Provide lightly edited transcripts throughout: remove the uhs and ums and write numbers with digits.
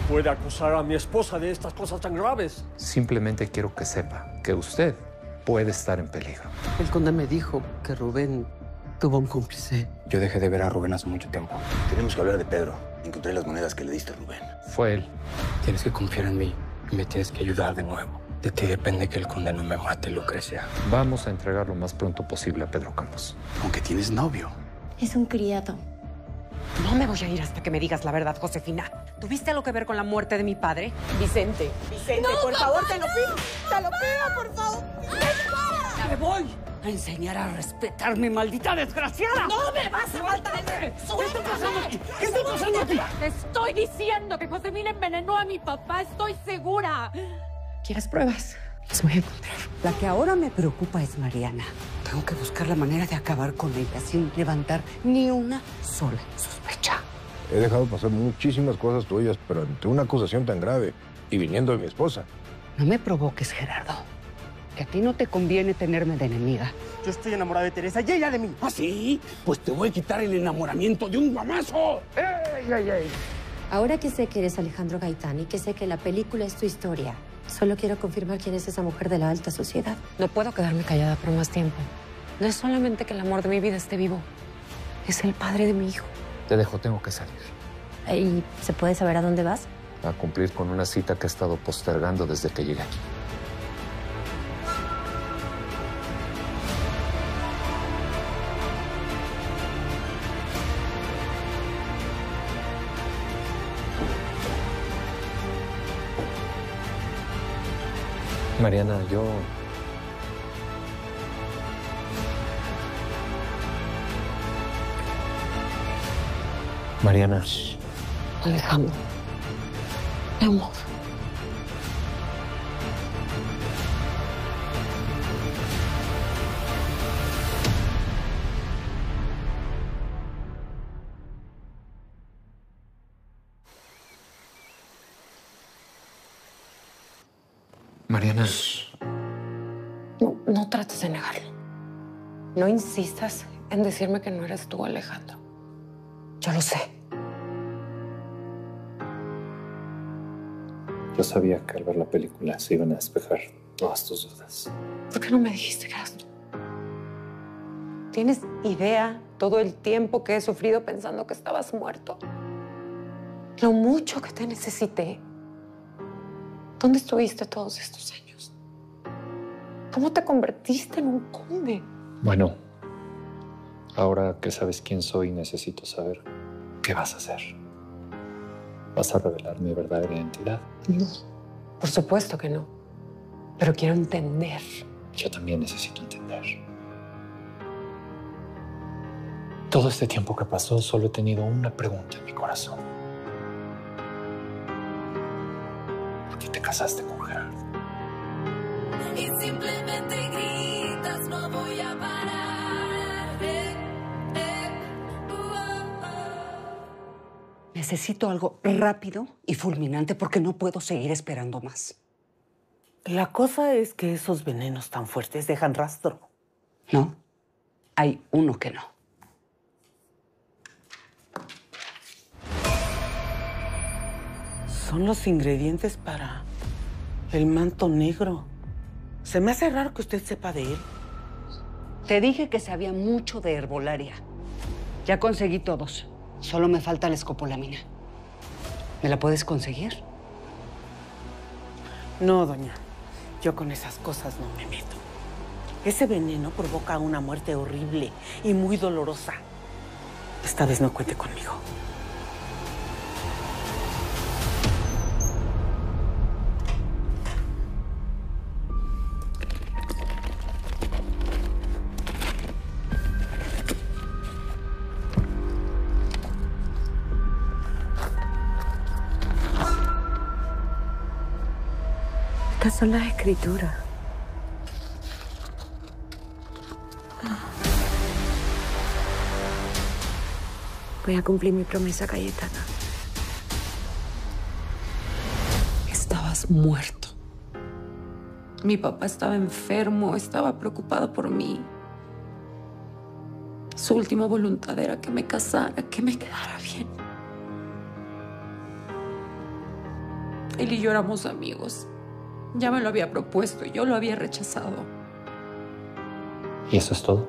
puede acusar a mi esposa de estas cosas tan graves? Simplemente quiero que sepa que usted puede estar en peligro. El conde me dijo que Rubén tuvo un cómplice. Yo dejé de ver a Rubén hace mucho tiempo. Tenemos que hablar de Pedro. Encontré las monedas que le diste a Rubén. Fue él. Tienes que confiar en mí y me tienes que ayudar de nuevo. De ti depende que el conde no me mate, Lucrecia. Vamos a entregar lo más pronto posible a Pedro Campos. Aunque tienes novio. Es un criado. No me voy a ir hasta que me digas la verdad, Josefina. ¿Tuviste algo que ver con la muerte de mi padre? Vicente, No, por favor, te lo pido. Te lo pido, por favor. te voy a enseñar a respetarme, maldita desgraciada. ¡No me vas a matar! ¿Qué está pasando aquí? ¿Qué está pasando aquí? Te estoy diciendo que Josefina envenenó a mi papá, estoy segura. ¿Quieres pruebas? Las voy a encontrar. La que ahora me preocupa es Mariana. Tengo que buscar la manera de acabar con ella sin levantar ni una sola sospecha. He dejado pasar muchísimas cosas tuyas, pero ante una acusación tan grave y viniendo de mi esposa. No me provoques, Gerardo. Que a ti no te conviene tenerme de enemiga. Yo estoy enamorado de Teresa y ella de mí. ¿Ah, sí? Pues te voy a quitar el enamoramiento de un guamazo. ¡Ey, ey, ey! Ahora que sé que eres Alejandro Gaitán y que sé que la película es tu historia, solo quiero confirmar quién es esa mujer de la alta sociedad. No puedo quedarme callada por más tiempo. No es solamente que el amor de mi vida esté vivo. Es el padre de mi hijo. Te dejo, tengo que salir. ¿Y se puede saber a dónde vas? A cumplir con una cita que he estado postergando desde que llegué aquí. Mariana, Mariana. Alejandro. Mi amor. Mariana. No trates de negarlo. No insistas en decirme que no eres tú, Alejandro. Yo lo sé. Yo sabía que al ver la película se iban a despejar todas tus dudas. ¿Por qué no me dijiste que eras tú? ¿Tienes idea todo el tiempo que he sufrido pensando que estabas muerto? Lo mucho que te necesité. ¿Dónde estuviste todos estos años? ¿Cómo te convertiste en un conde? Bueno, ahora que sabes quién soy, necesito saber qué vas a hacer. ¿Vas a revelar mi verdadera identidad? No, por supuesto que no. Pero quiero entender. Yo también necesito entender. Todo este tiempo que pasó, solo he tenido una pregunta en mi corazón. ¿Por qué te casaste con Gerardo? Y simplemente gritas, no voy a parar. Necesito algo rápido y fulminante porque no puedo seguir esperando más. La cosa es que esos venenos tan fuertes dejan rastro. No, hay uno que no. Son los ingredientes para el manto negro. Se me hace raro que usted sepa de él. Te dije que sabía mucho de herbolaria. Ya conseguí todos. Solo me falta la escopolamina. ¿Me la puedes conseguir? No, doña. Yo con esas cosas no me meto. Ese veneno provoca una muerte horrible y muy dolorosa. Esta vez no cuente conmigo. Estas son las escrituras. Voy a cumplir mi promesa, Cayetana. Estabas muerto. Mi papá estaba enfermo, estaba preocupado por mí. Su última voluntad era que me casara, que me quedara bien. Él y yo éramos amigos. Ya me lo había propuesto y yo lo había rechazado. ¿Y eso es todo?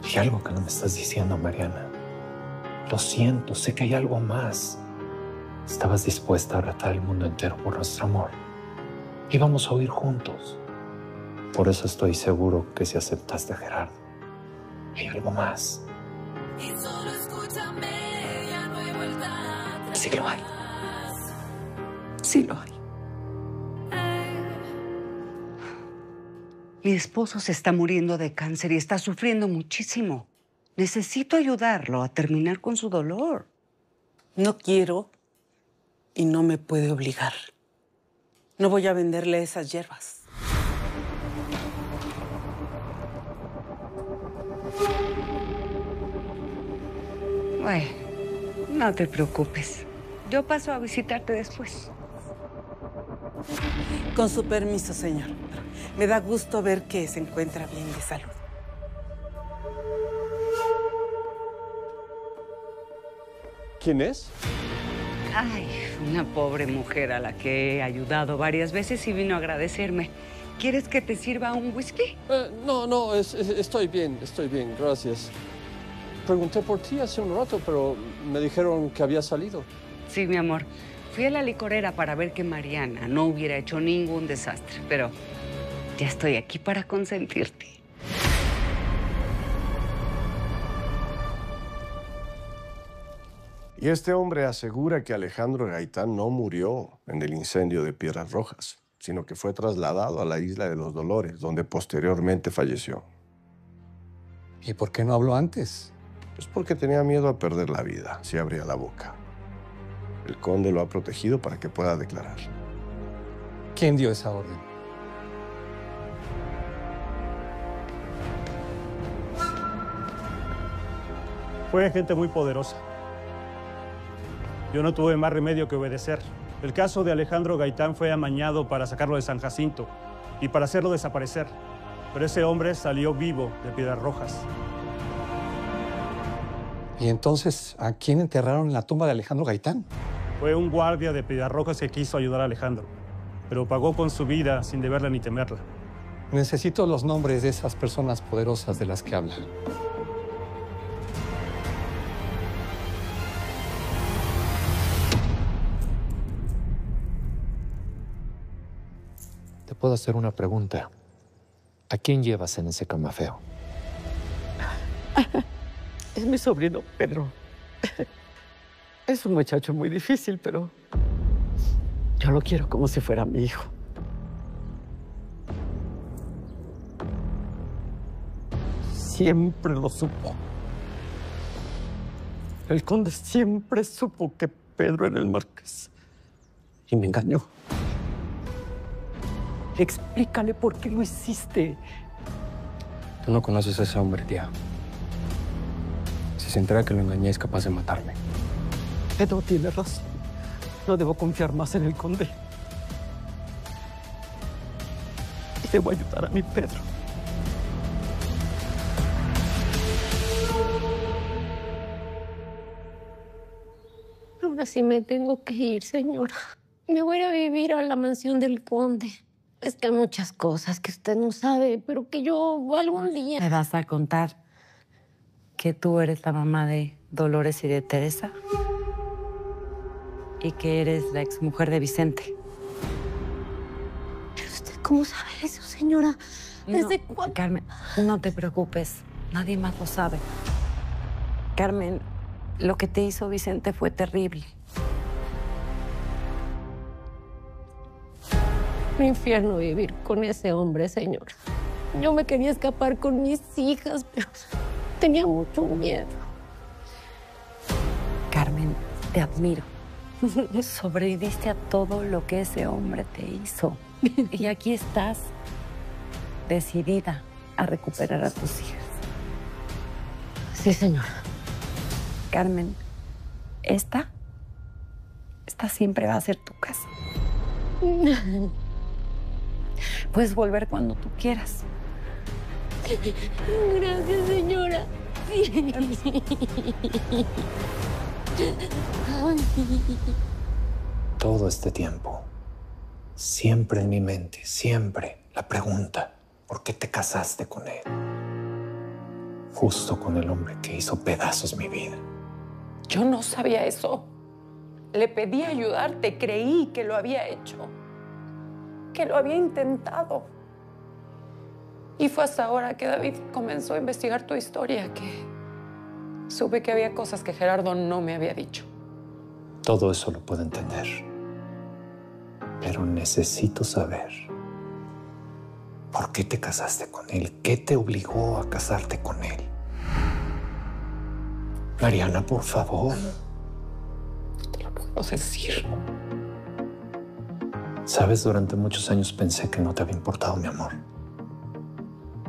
Hay algo que no me estás diciendo, Mariana. Lo siento, sé que hay algo más. Estabas dispuesta a retar el mundo entero por nuestro amor. Íbamos a huir juntos. Por eso estoy seguro que si aceptaste a Gerardo, hay algo más. Y solo escúchame, ya no hay vuelta atrás. Sí lo hay. Sí lo hay. Mi esposo se está muriendo de cáncer y está sufriendo muchísimo. Necesito ayudarlo a terminar con su dolor. No quiero y no me puede obligar. No voy a venderle esas hierbas. Bueno, no te preocupes. Yo paso a visitarte después. Con su permiso, señor. Me da gusto ver que se encuentra bien de salud. ¿Quién es? Ay, una pobre mujer a la que he ayudado varias veces y vino a agradecerme. ¿Quieres que te sirva un whisky? No, estoy bien, gracias. Pregunté por ti hace un rato, pero me dijeron que había salido. Sí, mi amor. Fui a la licorera para ver que Mariana no hubiera hecho ningún desastre, pero ya estoy aquí para consentirte. Y este hombre asegura que Alejandro Gaitán no murió en el incendio de Piedras Rojas, sino que fue trasladado a la Isla de los Dolores, donde posteriormente falleció. ¿Y por qué no habló antes? Es porque tenía miedo a perder la vida si abría la boca. El conde lo ha protegido para que pueda declarar. ¿Quién dio esa orden? Fue gente muy poderosa. Yo no tuve más remedio que obedecer. El caso de Alejandro Gaitán fue amañado para sacarlo de San Jacinto y para hacerlo desaparecer. Pero ese hombre salió vivo de Piedras Rojas. ¿Y entonces a quién enterraron en la tumba de Alejandro Gaitán? Fue un guardia de Piedras Rojas que quiso ayudar a Alejandro, pero pagó con su vida sin deberla ni temerla. Necesito los nombres de esas personas poderosas de las que habla. Te puedo hacer una pregunta. ¿A quién llevas en ese camafeo? Es mi sobrino, Pedro. Es un muchacho muy difícil, pero yo lo quiero como si fuera mi hijo. Siempre lo supo. El conde siempre supo que Pedro era el marqués. Y me engañó. Explícale por qué lo hiciste. Tú no conoces a ese hombre, tía. Si se entera que lo engañé, es capaz de matarme. Pedro tiene razón. No debo confiar más en el conde. Y debo ayudar a mi Pedro. Ahora sí me tengo que ir, señora. Me voy a vivir a la mansión del conde. Es que hay muchas cosas que usted no sabe, pero que yo algún día... ¿Me vas a contar que tú eres la mamá de Dolores y de Teresa? Y que eres la exmujer de Vicente. ¿Pero usted cómo sabe eso, señora? ¿Desde cuándo? Carmen, no te preocupes. Nadie más lo sabe. Carmen, lo que te hizo Vicente fue terrible. Un infierno vivir con ese hombre, señora. Yo me quería escapar con mis hijas, pero tenía mucho miedo. Carmen, te admiro. Sobreviviste a todo lo que ese hombre te hizo. Y aquí estás, decidida a recuperar a tus hijas. Sí, señora. Carmen, esta siempre va a ser tu casa. Puedes volver cuando tú quieras. Gracias, señora. Todo este tiempo, siempre en mi mente, siempre la pregunta, ¿por qué te casaste con él? Justo con el hombre que hizo pedazos mi vida. Yo no sabía eso. Le pedí ayudarte, creí que lo había hecho, que lo había intentado. Y fue hasta ahora que David comenzó a investigar tu historia que supe que había cosas que Gerardo no me había dicho. Todo eso lo puedo entender. Pero necesito saber por qué te casaste con él, qué te obligó a casarte con él. Mariana, por favor. No te lo puedo decir. Sabes, durante muchos años pensé que no te había importado mi amor.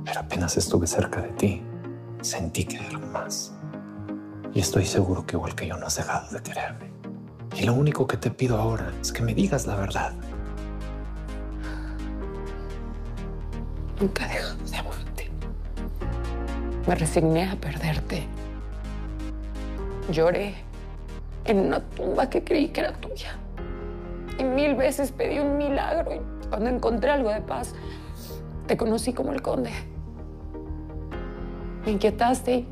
Pero apenas estuve cerca de ti, sentí que era más. Y estoy seguro que igual que yo no has dejado de quererme. Y lo único que te pido ahora es que me digas la verdad. Nunca he dejado de amarte. Me resigné a perderte. Lloré en una tumba que creí que era tuya. Y 1000 veces pedí un milagro. Y cuando encontré algo de paz, te conocí como el conde. Me inquietaste y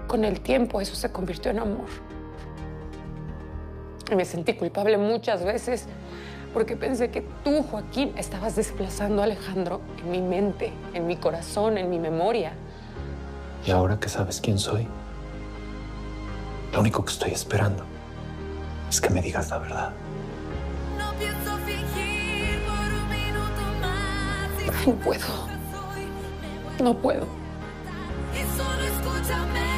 con el tiempo eso se convirtió en amor. Y me sentí culpable muchas veces porque pensé que tú, Joaquín, estabas desplazando a Alejandro en mi mente, en mi corazón, en mi memoria. Y ahora que sabes quién soy, lo único que estoy esperando es que me digas la verdad. No pienso fingir por un minuto más. No puedo. No puedo. Y solo escúchame.